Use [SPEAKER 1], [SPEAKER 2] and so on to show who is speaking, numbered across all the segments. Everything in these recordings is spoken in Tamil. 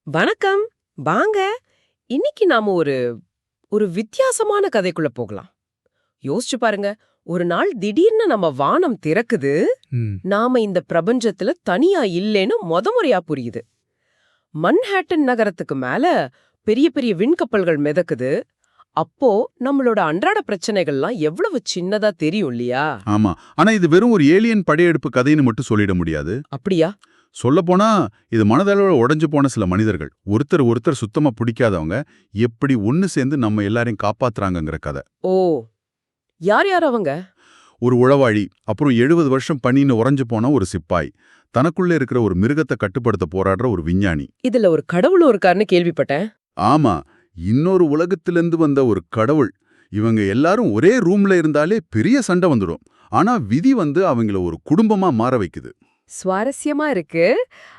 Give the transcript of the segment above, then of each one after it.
[SPEAKER 1] வணக்கம். வாங்க. இன்னைக்கு நாம ஒரு ஒரு வித்தியாசமான கதைக்குள்ள போகலாம். யோசிச்சு பாருங்க. ஒரு நாள் திடீர்னு நம்ம வானம் திறக்குது.
[SPEAKER 2] ம்.
[SPEAKER 1] நாம இந்த பிரபஞ்சத்துல தனியா இல்லேன்னு முறையா புரியுது. மன்ஹாட்டன் நகரத்துக்கு மேல பெரிய பெரிய விண்கப்பல்கள் மிதக்குது. அப்போ நம்மளோட அன்றாட பிரச்சனைகள்லாம் எவ்வளவு சின்னதா தெரியும் இல்லையா?
[SPEAKER 2] ஆமா. ஆனா இது வெறும் ஒரு ஏலியன் படையெடுப்பு கதைன்னு மட்டும் சொல்லிட முடியாது.
[SPEAKER 1] அப்படியா?
[SPEAKER 2] சொல்லப்போனா இது மனதளவுல உடைஞ்சு போன சில மனிதர்கள், ஒருத்தர் ஒருத்தர் சுத்தமா பிடிக்காதவங்க, எப்படி ஒன்னு சேர்ந்து நம்ம எல்லாரையும் காப்பாத்துறாங்கங்கிற கதை.
[SPEAKER 1] ஓ, யார் யார் அவங்க?
[SPEAKER 2] ஒரு உளவாளி, அப்புறம் 70 வருஷம் பணின்னு உறைஞ்சு போன ஒரு சிப்பாய், தனக்குள்ள இருக்கிற ஒரு மிருகத்தை கட்டுப்படுத்த போராடுற ஒரு விஞ்ஞானி.
[SPEAKER 1] இதுல ஒரு கடவுளும் இருக்காருன்னு கேள்விப்பட்டேன்.
[SPEAKER 2] ஆமா, இன்னொரு உலகத்திலிருந்து வந்த ஒரு கடவுள். இவங்க எல்லாரும் ஒரே ரூம்ல இருந்தாலே பெரிய சண்டை வந்துடும். ஆனா விதி அவங்கள ஒரு குடும்பமா மாற வைக்குது.
[SPEAKER 1] சுவாரஸ்யமா இருக்கு.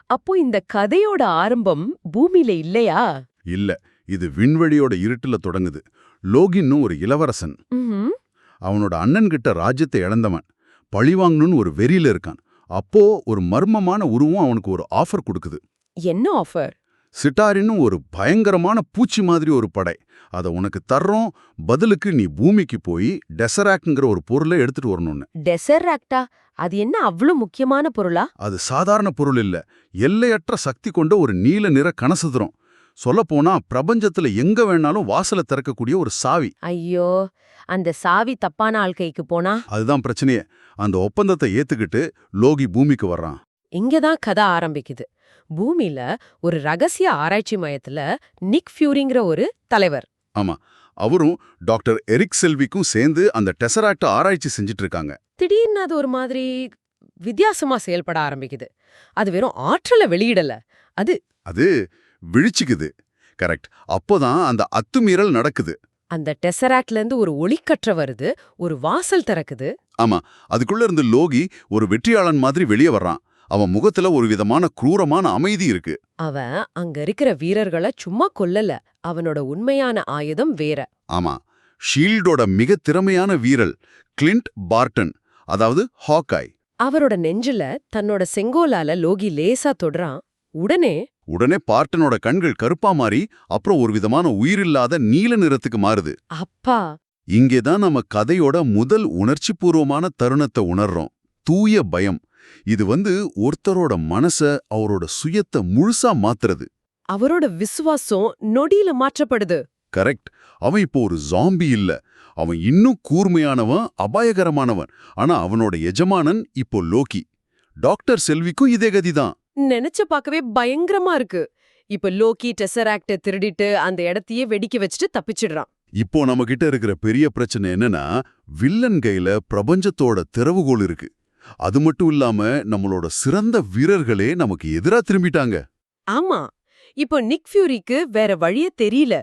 [SPEAKER 1] அப்போ இந்த கதையோட ஆரம்பம் பூமியில இல்லையா?
[SPEAKER 2] இல்ல, இது விண்வெளியோட இருட்டுல தொடங்குது. லோகின்னு ஒரு இளவரசன்.
[SPEAKER 1] ம்ஹும்.
[SPEAKER 2] அவனோட அண்ணன்கிட்ட ராஜ்யத்தை இழந்தவன். பழிவாங்கணும்னு ஒரு வெறியில இருக்கான். அப்போ ஒரு மர்மமான உருவம் அவனுக்கு ஒரு ஆஃபர் கொடுக்குது.
[SPEAKER 1] என்ன ஆஃபர்?
[SPEAKER 2] சிட்டாரின்னு ஒரு பயங்கரமான பூச்சி மாதிரி ஒரு படை. அதை உனக்கு தர்றோம், பதிலுக்கு நீ பூமிக்கு போய் டெசராக்ங்கிற ஒரு பொருளை எடுத்துட்டு வரணும்னு.
[SPEAKER 1] டெசராக்டா? அது என்ன அவ்ளோ முக்கியமான பொருளா?
[SPEAKER 2] அது சாதாரண பொருள் இல்ல, எல்லையற்ற சக்தி கொண்ட ஒரு நீல நிற கனசதுரம். சொல்லப்போனா பிரபஞ்சத்துல எங்க வேணாலும் வாசலை திறக்கக்கூடிய ஒரு சாவி.
[SPEAKER 1] ஐயோ, அந்த சாவி தப்பான ஆள் கைக்கு போனா?
[SPEAKER 2] அதுதான் பிரச்சனையே. அந்த ஒப்பந்தத்தை ஏத்துக்கிட்டு லோகி பூமிக்கு வர்றான்.
[SPEAKER 1] இங்கதான் கதை ஆரம்பிக்குது. பூமியில ஒரு ரகசிய ஆராய்ச்சி மையத்துல நிக் ஃபியூரிங்கிற ஒரு தலைவர்.
[SPEAKER 2] ஆமா, அவரும் டாக்டர் எரிக் செல்விக்கும் சேர்ந்து அந்த டெசராக்ட ஆராய்ச்சி செஞ்சிட்டு இருக்காங்க.
[SPEAKER 1] திடீர்னு அது ஒரு மாதிரி வித்தியாசமா செயல்பட ஆரம்பிக்குது. அது வெறும் ஆற்றலை வெளியிடல.
[SPEAKER 2] அது விழிச்சுக்குது. கரெக்ட். அப்போதான் அந்த அத்துமீறல் நடக்குது.
[SPEAKER 1] அந்த டெசராக்ட்ல இருந்து ஒரு ஒளிக்கற்ற வருது, ஒரு வாசல் திறக்குது.
[SPEAKER 2] ஆமா, அதுக்குள்ள இருந்து லோகி ஒரு வெற்றியாளன் மாதிரி வெளியே வர்றான். அவன் முகத்துல ஒரு விதமான குரூரமான அமைதி இருக்கு.
[SPEAKER 1] அவன் அங்க இருக்கிற வீரர்களை சும்மா கொல்லல. அவனோட உண்மையான ஆயுதம் வேற.
[SPEAKER 2] ஆமா, ஷீல்டோட மிக திறமையான வீரல் கிளின்ட் பார்டன், அதாவது ஹாக்காய்.
[SPEAKER 1] அவரோட நெஞ்சில தன்னோட செங்கோலால லோகி லேசா தொடுறான். உடனே
[SPEAKER 2] பார்ட்டனோட கண்கள் கருப்பா மாறி அப்புறம் ஒரு விதமான உயிரில்லாத நீல நிறத்துக்கு மாறுது.
[SPEAKER 1] அப்பா!
[SPEAKER 2] இங்கேதான் நம்ம கதையோட முதல் உணர்ச்சிபூர்வமான தருணத்தை உணர்றோம். தூய பயம். இது ஒருத்தரோட மனச, அவரோட சுயத்தை முழுசா மாத்துறது.
[SPEAKER 1] அவரோட விசுவாசம் நொடியில மாற்றப்படுது.
[SPEAKER 2] கரெக்ட். அவன் இப்போ ஒரு ஜாம்பி இல்ல. அவன் இன்னும் கூர்மையானவன், அபாயகரமானவன். ஆனா அவனோட எஜமானன் இப்போ லோகி. டாக்டர் செல்விக்கும் இதே கதிதான்.
[SPEAKER 1] நினைச்சு பார்க்கவே பயங்கரமா இருக்கு. இப்ப லோகி டெசராக்ட திருடிட்டு அந்த இடத்தையே வெடிக்க வச்சுட்டு தப்பிச்சிடுறான்.
[SPEAKER 2] இப்போ நம்ம கிட்ட இருக்கிற பெரிய பிரச்சனை என்னன்னா, வில்லன் கையில பிரபஞ்சத்தோட திறவுகோல் இருக்கு. அது மட்டும் இல்லாம நம்மளோட சிறந்த வீரர்களே நமக்கு எதிரா திரும்பிட்டாங்க.
[SPEAKER 1] ஆமா, இப்போ நிக் ஃபியூரிக்கு வேற வழியே தெரியல.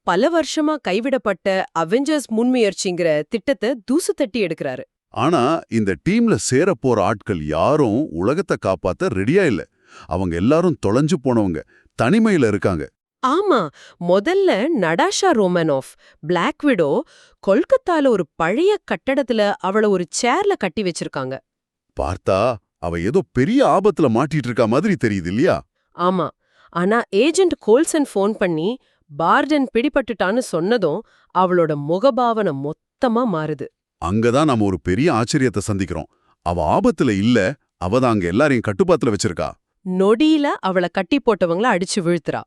[SPEAKER 1] பல வருஷமா கைவிடப்பட்ட அவெஞ்சர்ஸ் முன்முயற்சிங்கிற திட்டத்தை தூசு தட்டி எடுக்கிறாரு.
[SPEAKER 2] ஆனா இந்த டீம்ல சேரப் போற ஆட்கள் யாரும் உலகத்தை காப்பாத்த ரெடியா இல்ல. அவங்க எல்லாரும் தொலைஞ்சு போனவங்க, தனிமையில இருக்காங்க.
[SPEAKER 1] ஆமா, முதல்ல நடாஷா ரோமனோஃப், பிளாக் விடோ, கொல்கத்தால ஒரு பழைய கட்டடத்துல அவள ஒரு சேர்ல கட்டி வச்சிருக்காங்க.
[SPEAKER 2] பார்த்தா அவ ஏதோ பெரிய ஆபத்துல மாட்டிட்டு இருக்கா மாதிரி தெரியுது இல்லையா?
[SPEAKER 1] ஆமா, ஆனா ஏஜென்ட் கோல்சன் ஃபோன் பண்ணி பார்டன் பிடிபட்டுட்டான்னு சொன்னதும் அவளோட முகபாவனை மொத்தமா மாறுது.
[SPEAKER 2] அங்கதான் நாம ஒரு பெரிய ஆச்சரியத்தை சந்திக்கிறோம். அவ ஆபத்துல இல்ல, அவதான் அங்க எல்லாரையும் கட்டுப்பாத்துல வச்சிருக்கா.
[SPEAKER 1] நொடியில அவள கட்டி போட்டவங்கள அடிச்சு வீழ்த்துறா.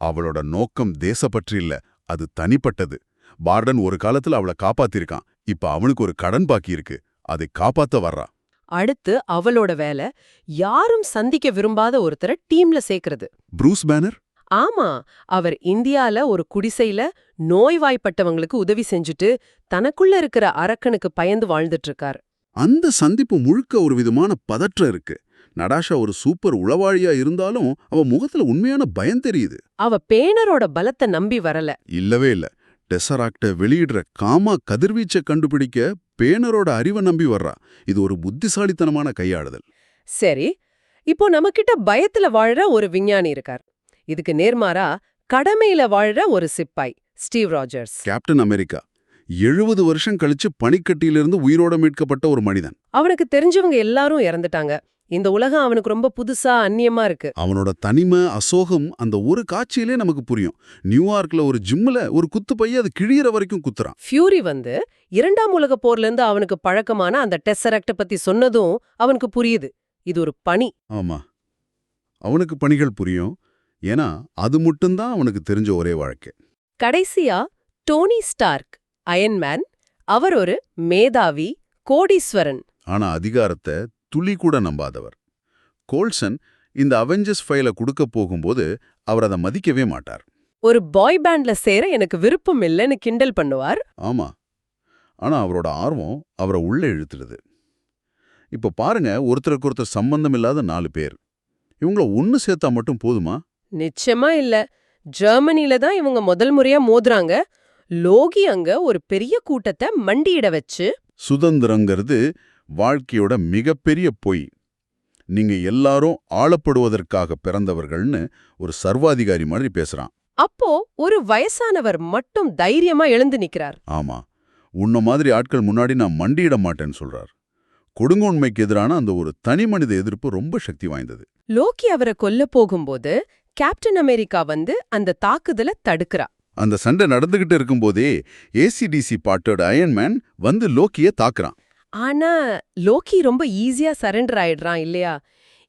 [SPEAKER 2] அவளோட நோக்கம் தேசப்பற்று இல்ல, அது தனிப்பட்டது. பார்டன் ஒரு காலத்துல அவளை காப்பாத்திருக்கான். இப்ப அவனுக்கு ஒரு கடன் பாக்கி இருக்கு, அதை காப்பாத்த வர்றா.
[SPEAKER 1] அடுத்து அவளோட வேலை யாரும் சந்திக்க விரும்பாத ஒருத்தரை டீம்ல சேர்க்கறது.
[SPEAKER 2] Bruce banner?
[SPEAKER 1] ஆமா, அவர் இந்தியால ஒரு குடிசையில நோய்வாய்ப்பட்டவங்களுக்கு உதவி செஞ்சுட்டு தனக்குள்ள இருக்கிற அரக்கனுக்கு பயந்து வாழ்ந்துட்டு இருக்காரு.
[SPEAKER 2] அந்த சந்திப்பு முழுக்க ஒரு விதமான பதற்றம் இருக்கு. நடாஷா ஒரு சூப்பர் உளவாளியா இருந்தாலும் அவ முகத்துல உண்மையான பயம் தெரியுது.
[SPEAKER 1] அவ பேனரோட பலத்தை நம்பி வரல.
[SPEAKER 2] இல்லவே இல்ல. டெசராக்ட வெளியிடுற காமா கதிர்வீச்சை கண்டுபிடிக்க பேனரோட அறிவை நம்பி வர்றா. இது ஒரு புத்திசாலித்தனமான கையாளுதல்.
[SPEAKER 1] சரி, இப்போ நம்மகிட்ட பயத்துல வாழற ஒரு விஞ்ஞானி இருக்கார். இதுக்கு நேர்மாறா கடமையில வாழற ஒரு சிப்பாய், ஸ்டீவ் ராஜர்ஸ்.
[SPEAKER 2] Captain America. 70 வருஷம் கழிச்சு பனிக்கட்டியிலிருந்து உயிரோட மீட்கப்பட்ட ஒரு மனிதன்.
[SPEAKER 1] அவனுக்கு தெரிஞ்சவங்க எல்லாரும் இறந்துட்டாங்க. இந்த உலகம் அவனுக்கு ரொம்ப புதுசா அந்நியமா இருக்கு.
[SPEAKER 2] அவனோட தனிமை அசோகம் அந்த ஒரு காட்சியிலே நமக்கு புரியும். நியூயார்க்ல ஒரு ஜிம்ல ஒரு குத்து பைய அது கிழியற வரைக்கும் குத்துறான்.
[SPEAKER 1] ஃபியூரி வந்து 2ஆம் உலகப் போர்ல இருந்து அவனுக்கு பழக்கமான அந்த டெசராக்ட பத்தி சொன்னதும் அவனுக்கு புரியுது. இது ஒரு பணி.
[SPEAKER 2] ஆமா, அவனுக்கு பணிகள் புரியும். ஏன்னா அது மட்டும்தான் அவனுக்கு தெரிஞ்ச ஒரே வாழ்க்கை.
[SPEAKER 1] கடைசியா டோனி ஸ்டார்க், அயன்மேன், அவர் ஒரு மேதாவி, கோடீஸ்வரன்.
[SPEAKER 2] ஆனா அதிகாரத்தை துளி கூட நம்பாதவர். கோல்சன் இந்த அவெஞ்சர்ஸ் ஃபைலை கொடுக்க போகும்போது அவர் அதை மதிக்கவே மாட்டார்.
[SPEAKER 1] ஒரு பாய் பேண்ட்ல சேர எனக்கு விருப்பம் இல்லைன்னு கிண்டல் பண்ணுவார்.
[SPEAKER 2] ஆமா, ஆனா அவரோட ஆர்வம் அவரை உள்ள இழுத்துடுது. இப்ப பாருங்க, ஒருத்தருக்கு ஒருத்தர் சம்பந்தம் இல்லாத 4 பேர். இவங்கள ஒன்னு சேர்த்தா மட்டும் போதுமா?
[SPEAKER 1] நிச்சயமா இல்ல. ஜெர்மனில தான் இவங்க முதல் முறையா மோதுறாங்க. லோகி அங்க ஒரு பெரிய கூட்டத்தை மண்டியிட வச்சு,
[SPEAKER 2] சுதந்திரங்கிறது வாழ்க்கையோட மிகப்பெரிய பொய், நீங்க எல்லாரும் ஆளப்படுவதற்காக பிறந்தவர்கள்னு ஒரு சர்வாதிகாரி மாதிரி பேசுறான்.
[SPEAKER 1] அப்போ ஒரு வயசானவர் மட்டும் தைரியமா எழுந்து நிக்கிறார்.
[SPEAKER 2] ஆமா, உன்ன மாதிரி ஆட்கள் முன்னாடி நான் மண்டியிட மாட்டேன்னு சொல்றார். கொடுங்கோன்மைக்கு எதிரான அந்த ஒரு தனி மனித எதிர்ப்பு ரொம்ப சக்தி வாய்ந்தது.
[SPEAKER 1] லோக்கி அவரை கொல்ல போகும்போது கேப்டன் அமெரிக்கா வந்து அந்த தாக்குதலை தடுக்கிறா.
[SPEAKER 2] அந்த சண்டை நடந்துகிட்டு இருக்கும்போதே ஏசிடிசி பாட்டோட அயன்மேன் வந்து லோக்கிய தாக்குறான்.
[SPEAKER 1] ஆனா லோக்கி ரொம்ப ஈஸியா சரண்டர் ஆயிடுறான் இல்லையா?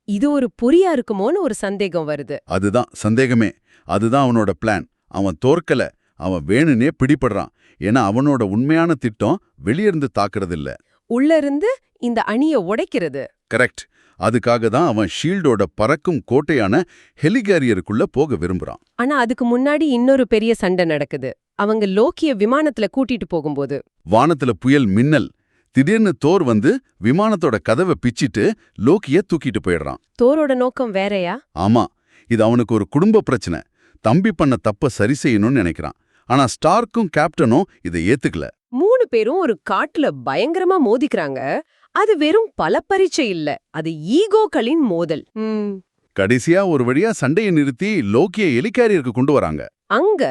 [SPEAKER 1] இது ஒரு பொறியா இருக்குமோன்னு ஒரு சந்தேகம் வருது.
[SPEAKER 2] அதுதான் சந்தேகமே. அதுதான் அவனோட பிளான். அவன் தோற்கல, அவன் வேணுனே பிடிபடுறான். ஏன்னா அவனோட உண்மையான திட்டம் வெளியிருந்து தாக்குறதில்ல,
[SPEAKER 1] உள்ள இருந்து இந்த அணிய உடைக்கிறது.
[SPEAKER 2] கரெக்ட். அதுக்காக தான் அவன் ஷீல்டோட பறக்கும் கோட்டையான ஹெலிகாரியருக்குள்ள போக விரும்புறான்.
[SPEAKER 1] ஆனா அதுக்கு முன்னாடி இன்னொரு பெரிய சண்டை நடக்குது. அவங்க லோக்கிய விமானத்துல கூட்டிட்டு போகும்போது
[SPEAKER 2] வானத்துல புயல் மின்னல். திடீர்னு தோர் வந்து விமானத்தோட கதவை பிச்சிட்டு லோக்கிய தூக்கிட்டு போயிடுறான்.
[SPEAKER 1] தோரோட நோக்கம் வேறயா?
[SPEAKER 2] ஆமா, இது அவனுக்கு ஒரு குடும்ப பிரச்சனை. தம்பி பண்ண தப்ப சரி செய்யணும்னு நினைக்கிறான். ஆனா ஸ்டார்க்கும் கேப்டனும் இதை ஏத்துக்கல.
[SPEAKER 1] 3 பேரும் ஒரு காட்டுல பயங்கரமா மோதிக்கிறாங்க. அது வெறும் பல பரீட்சை இல்ல, அது ஈகோக்களின் மோதல்.
[SPEAKER 2] கடைசியா ஒரு வழியா சண்டையை நிறுத்தி லோக்கிய ஹெலிகாரியருக்கு கொண்டு வராங்க.
[SPEAKER 1] அங்க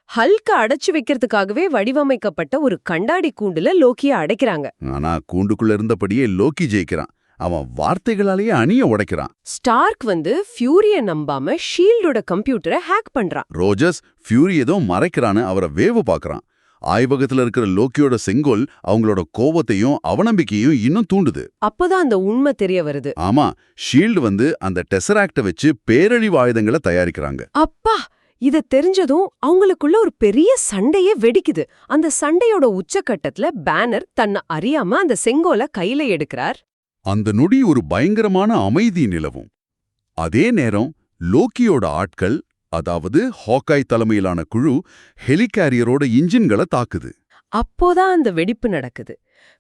[SPEAKER 1] ஹல்க அடைச்சு வைக்கிறதுக்காகவே வடிவமைக்கப்பட்ட ஒரு கண்ணாடி கூண்டுல லோக்கிய அடைக்கிறாங்க.
[SPEAKER 2] ஆனா கூண்டுக்குள்ள இருந்தபடியே லோக்கி ஜெயிக்கிறான். அவன் வார்த்தைகளாலேயே அணிய உடைக்கிறான்.
[SPEAKER 1] ஸ்டார்க் வந்து ஃபியூரிய நம்பாம ஷீல்டோட கம்ப்யூட்டரை ஹேக் பண்றான்.
[SPEAKER 2] ரோஜர்ஸ் ஃபியூரி ஏதோ மறைக்கிறான்னு அவரை வேவு பார்க்கறான். ஆய்வகத்துல இருக்கிற லோக்கியோட செங்கோல் அவங்களோட கோபத்தையும் அவநம்பிக்கையும் இன்னும் தூண்டுது.
[SPEAKER 1] அப்பதான் அந்த உண்மை தெரிய வருது.
[SPEAKER 2] ஆமா, ஷீல்டு வந்து அந்த டெசராக்ட வச்சு பேரழிவு ஆயுதங்களை தயாரிக்கிறாங்க.
[SPEAKER 1] அப்பா, இத தெரிஞ்சதும் அவங்களுக்குள்ள ஒரு பெரிய சண்டையே வெடிக்குது. அந்த சண்டையோட உச்சக்கட்டத்துல பேனர் தன்னை அறியாம அந்த செங்கோலை கையில எடுக்கிறார்.
[SPEAKER 2] அந்த நொடி ஒரு பயங்கரமான அமைதி நிலவும். அதே நேரம் லோக்கியோட ஆட்கள், அதாவது ஹாக்காய் தலைமையிலான குழு, ஹெலிகாரியரோட இன்ஜின்களை தாக்குது.
[SPEAKER 1] அப்போதான் அந்த வெடிப்பு நடக்குது.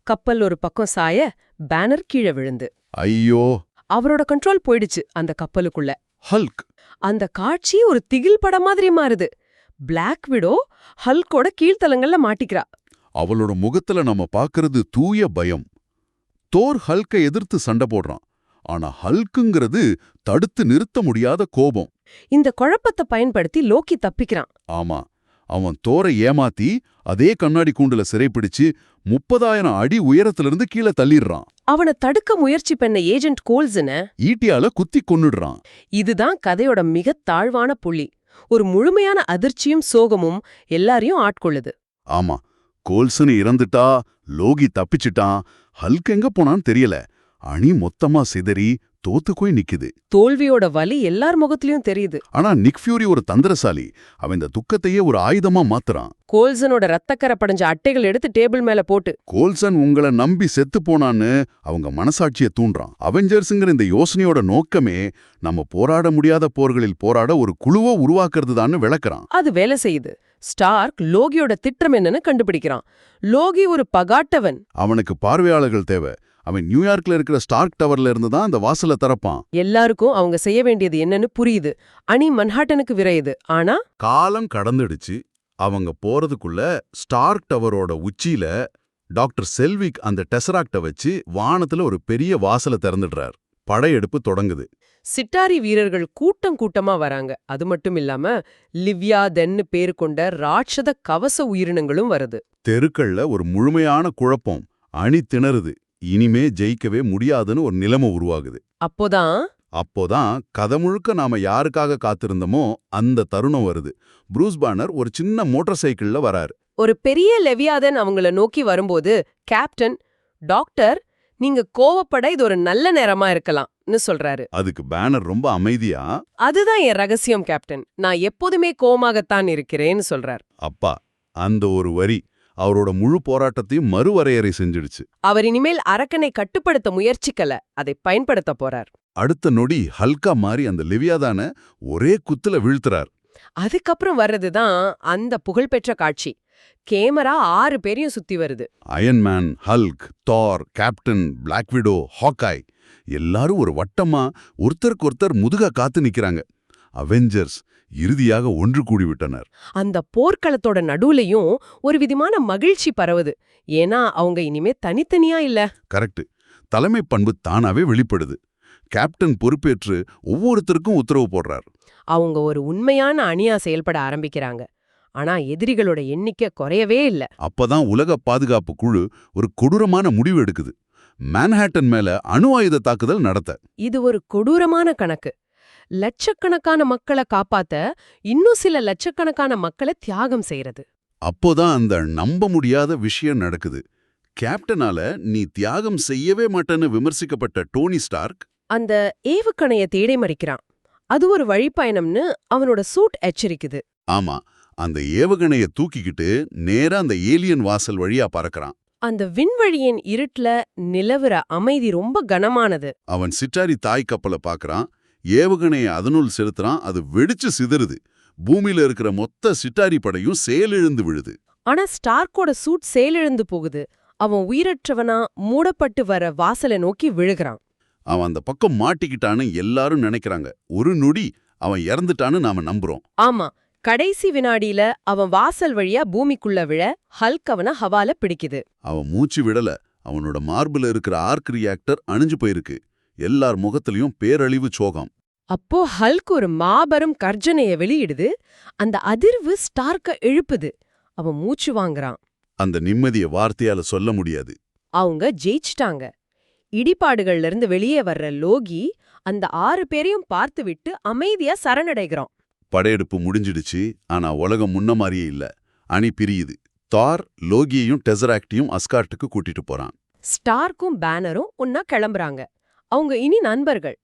[SPEAKER 1] கப்பல் ஒரு பக்கம் சாய, பேனர் கீழே விழுந்து.
[SPEAKER 2] ஐயோ!
[SPEAKER 1] அவரோட கண்ட்ரோல் போயிடுச்சு அந்த கப்பலுக்குள்ள.
[SPEAKER 2] ஹல்க்!
[SPEAKER 1] அந்த காட்சி ஒரு திகில் படம் மாதிரி மாறுது. பிளாக் விடோ ஹல்கோட கீழ்த்தலங்கள்ல மாட்டிக்கிறா.
[SPEAKER 2] அவளோட முகத்துல நம்ம பாக்குறது தூய பயம். தோர் ஹல்கை எதிர்த்து சண்டை போடுறான். ஆனா ஹல்குங்கிறது தடுத்து நிறுத்த முடியாத கோபம்.
[SPEAKER 1] இந்த குழப்பத்தை பயன்படுத்தி லோக்கி தப்பிக்கிறான்.
[SPEAKER 2] ஆமா, அவன் தோரை ஏமாத்தி அதே கண்ணாடி கூண்டுல சிறைப்பிடிச்சு 30,000 அடி உயரத்திலிருந்து கீழே தள்ளிடுறான்.
[SPEAKER 1] அவனை தடுக்க முயற்சி பண்ண ஏஜென்ட் கோல்சன
[SPEAKER 2] ஈட்டியால குத்தி கொன்னுடுறான்.
[SPEAKER 1] இதுதான் கதையோட மிக தாழ்வான புள்ளி. ஒரு முழுமையான அதிர்ச்சியும் சோகமும் எல்லாரையும் ஆட்கொள்ளுது.
[SPEAKER 2] ஆமா, கோல்சன் இறந்துட்டா, லோகி தப்பிச்சிட்டான், ஹல்க் எங்க போனான்னு தெரியல. அணி மொத்தமா சிதறி தோத்துக்கோய் நிக்குது.
[SPEAKER 1] தோல்வியோட வலி எல்லார் முகத்திலயும் தெரியுது.
[SPEAKER 2] ஆனா நிக் ஃபியூரி ஒரு தந்திரசாலி. அவன் இந்த துக்கத்தையே ஒரு ஆயுதமா மாத்துறான்.
[SPEAKER 1] கோல்சனோட ரத்தக்கரை படைஞ்ச அட்டைகள் எடுத்து டேபிள் மேல போட்டு,
[SPEAKER 2] கோல்சன் உங்களை நம்பி செத்து போனான்னு அவங்க மனசாட்சியை தூண்டுறான். அவெஞ்சர்ஸுங்கிற இந்த யோசனையோட நோக்கமே நம்ம போராட முடியாத போர்களில் போராட ஒரு குழுவை உருவாக்குறது தான் விளக்குறான்.
[SPEAKER 1] அது வேலை செய்யுது. ஸ்டார்க் லோகியோட திட்டம் என்னன்னு கண்டுபிடிக்கிறான். லோகி ஒரு பகாட்டவன்.
[SPEAKER 2] அவனுக்கு பார்வையாளர்கள் தேவை. அவன் நியூயார்க்ல இருக்கிற ஸ்டார்க் டவர்ல இருந்து தான் அந்த வாசலை திறப்பான்.
[SPEAKER 1] எல்லாருக்கும் அவங்க செய்ய வேண்டியது என்னன்னு புரியுது. அணி மன்ஹாட்டனுக்கு விரையுது. ஆனா
[SPEAKER 2] காலம் கடந்துடுச்சு. அவங்க போறதுக்குள்ள ஸ்டார்க் டவரோட உச்சியில டாக்டர் செல்விக் அந்த டெசராக்ட வச்சு வானத்துல ஒரு பெரிய வாசலை திறந்துடுறார். படையெடுப்பு தொடங்குது.
[SPEAKER 1] சிட்டாரி வீரர்கள் கூட்டம் கூட்டமா வராங்க. அது மட்டும் இல்லாம லிவ்யா தென்னு பேரு கொண்ட ராட்சத கவச உயிரினங்களும் வருது.
[SPEAKER 2] தெருக்கள்ல ஒரு முழுமையான குழப்பம். அணி திணறுது. இனிமே ஜெயிக்கவே முடியாதுன்னு ஒரு நிலைமை உருவாகுது.
[SPEAKER 1] அப்போதான்
[SPEAKER 2] அப்போதான் கதை முழுக்க நாம யாருக்காக காத்திருந்தோமோ அந்த தருணம் வருது. ப்ரூஸ் பேனர் ஒரு சின்ன மோட்டார் சைக்கிள்ல வராரு.
[SPEAKER 1] ஒரு பெரிய லெவியாதன் அவங்கள நோக்கி வரும்போது கேப்டன், டாக்டர், நீங்க கோவப்பட இது ஒரு நல்ல நேரமா இருக்கலாம்னு சொல்றாரு.
[SPEAKER 2] அதுக்கு பேனர் ரொம்ப அமைதியா,
[SPEAKER 1] அதுதான் என் ரகசியம் கேப்டன், நான் எப்போதுமே கோவமாகத்தான் இருக்கிறேன்னு சொல்றார்.
[SPEAKER 2] அப்பா, அந்த ஒரு வரி அவரோட முழு போராட்டத்தையும் மறுவரையறை செஞ்சிடுச்சு.
[SPEAKER 1] அவர் இனிமேல் அரக்கனை கட்டுப்படுத்த முயற்சிக்கல, அதை பயன்படுத்த போறார்.
[SPEAKER 2] அடுத்த நொடி ஹல்கா மாறி அந்த லிவியாதான ஒரே குத்துல வீழ்த்துறார்.
[SPEAKER 1] அதுக்கப்புறம் வர்றதுதான் அந்த புகழ்பெற்ற காட்சி. கேமரா 6 பேரையும் சுத்தி வருது.
[SPEAKER 2] அயன்மேன், ஹல்க், தார், கேப்டன், பிளாக் விடோ, ஹாக்காய் எல்லாரும் ஒரு வட்டமா ஒருத்தருக்கு ஒருத்தர் முதுக காத்து நிக்கிறாங்க. அவெஞ்சர்ஸ் இறுதியாக ஒன்று கூடி விட்டனர்.
[SPEAKER 1] அந்த போர்க்களத்தோட நடுவுலயும் ஒரு விதமான மகிழ்ச்சி பரவுது. ஏன்னா அவங்க இனிமே தனித்தனியா இல்ல.
[SPEAKER 2] கரெக்ட். தலைமை பண்பு தானாவே வெளிப்படுது. கேப்டன் பொறுப்பேற்று ஒவ்வொருத்தருக்கும் உத்தரவு போடுறார்.
[SPEAKER 1] அவங்க ஒரு உண்மையான அணியா செயல்பட ஆரம்பிக்கிறாங்க. ஆனா எதிரிகளோட எண்ணிக்கை குறையவே இல்ல.
[SPEAKER 2] அப்பதான் உலக பாதுகாப்பு குழு ஒரு கொடூரமான முடிவு எடுக்குது. மேன்ஹாட்டன் மேல அணு ஆயுத தாக்குதல் நடத்த.
[SPEAKER 1] இது ஒரு கொடூரமான கணக்கு. லட்சக்கணக்கான மக்களை காப்பாத்த இன்னும் சில லட்சக்கணக்கான மக்களை தியாகம் செய்யறது.
[SPEAKER 2] அப்போதான் அந்த நம்ப முடியாத விஷயம் நடக்குது. கேப்டனால நீ தியாகம் செய்யவே மாட்டேன்னு விமர்சிக்கப்பட்ட டோனி ஸ்டார்க்
[SPEAKER 1] அந்த ஏவுகணைய தேடி மறிக்கிறான். அது ஒரு வழிப்பயணம்னு அவனோட சூட் எச்சரிக்குது.
[SPEAKER 2] ஆமா, அந்த ஏவுகணைய தூக்கிக்கிட்டு நேரா அந்த ஏலியன் வாசல் வழியா பறக்கறான்.
[SPEAKER 1] அந்த விண்வெளியின் இருட்டுல நிலவுற அமைதி ரொம்ப கனமானது.
[SPEAKER 2] அவன் சிட்டாரி தாய் கப்பலை பாக்குறான். ஏவுகணைய அதனுள் செலுத்துறான். அது வெடிச்சு சிதறுது. பூமியில இருக்கிற மொத்த சிட்டாரி படையும் செயலிழந்து விழுது.
[SPEAKER 1] ஆனா ஸ்டார்க்கோட சூட் செயலிழந்து போகுது. அவன் உயிரற்றவனா மூடப்பட்டு வர வாசலை நோக்கி விழுகிறான்.
[SPEAKER 2] அவன் அந்த பக்கம் மாட்டிக்கிட்டான்னு எல்லாரும் நினைக்கிறாங்க. ஒரு நொடி அவன் இறந்துட்டான்னு நாம நம்புறோம்.
[SPEAKER 1] ஆமா, கடைசி வினாடியில அவன் வாசல் வழியா பூமிக்குள்ள விழ ஹல்க் அவன ஹவால பிடிக்குது.
[SPEAKER 2] அவன் மூச்சு விடல. அவனோட மார்புல இருக்கிற ஆர்க் ரியாக்டர் அணிஞ்சு போயிருக்கு. எல்லார் முகத்திலையும் பேரழிவு சோகம்.
[SPEAKER 1] அப்போ ஹல்க் ஒரு மாபெரும் கர்ஜனைய வெளியிடுது. அந்த அதிர்வு ஸ்டார்க்க எழுப்புது. அவன் மூச்சு வாங்குறான்.
[SPEAKER 2] அந்த நிம்மதிய வார்த்தையால சொல்ல முடியாது.
[SPEAKER 1] அவங்க ஜெயிச்சிட்டாங்க. இடிபாடுகள்ல இருந்து வெளியே வர்ற லோகி அந்த 6 பேரையும் பார்த்துவிட்டு அமைதியா சரணடைகிறான்.
[SPEAKER 2] படையெடுப்பு முடிஞ்சிடுச்சு. ஆனா உலகம் முன்ன மாதிரியே இல்ல. அணி பிரியுது. தார் லோகியையும் டெசராக்டையும் அஸ்கார்ட்டுக்கு கூட்டிட்டு போறான்.
[SPEAKER 1] ஸ்டார்க்கும் பேனரும் ஒன்னா கிளம்புறாங்க. அவங்க இனி நண்பர்கள்.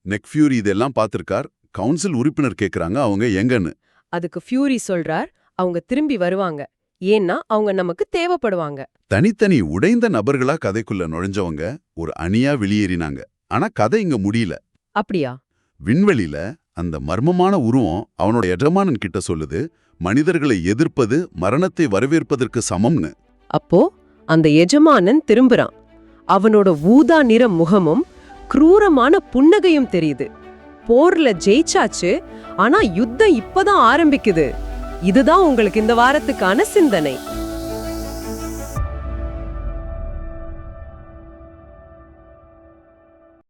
[SPEAKER 2] நெக் ஃபியூரி இதெல்லாம் பார்த்திருக்கார். கவுன்சில் உறுப்பினர் கேக்குறாங்க அவங்க எங்கன்னு.
[SPEAKER 1] அதுக்கு ஃபியூரி சொல்றார், அவங்க திரும்பி வருவாங்க. ஏன்னா அவங்க நமக்கு தேவைப்படுவாங்க.
[SPEAKER 2] தனித்தனி உடைந்த நபர்களா கதைக்குள்ள நுழைஞ்சவங்க ஒரு அணியா வெளியேறினாங்க. ஆனா கதை இங்க முடியல.
[SPEAKER 1] அப்படியா?
[SPEAKER 2] விண்வெளியில அந்த மர்மமான உருவம் அவனோட எஜமானன் கிட்ட சொல்லுது, மனிதர்களை எதிர்ப்பது மரணத்தை வரவேற்பதற்கு சமம்னு.
[SPEAKER 1] அப்போ அந்த எஜமானன் திரும்புறான். அவனோட ஊதா நிற முகமும் क्रूரமான புன்னகையும் தெரியுது. போர்ல ஜெயிச்சாச்சு, ஆனா யுத்தம் இப்பதான் ஆரம்பிக்குது. இதுதான் உங்களுக்கு இந்த வாரத்துக்கான சிந்தனை.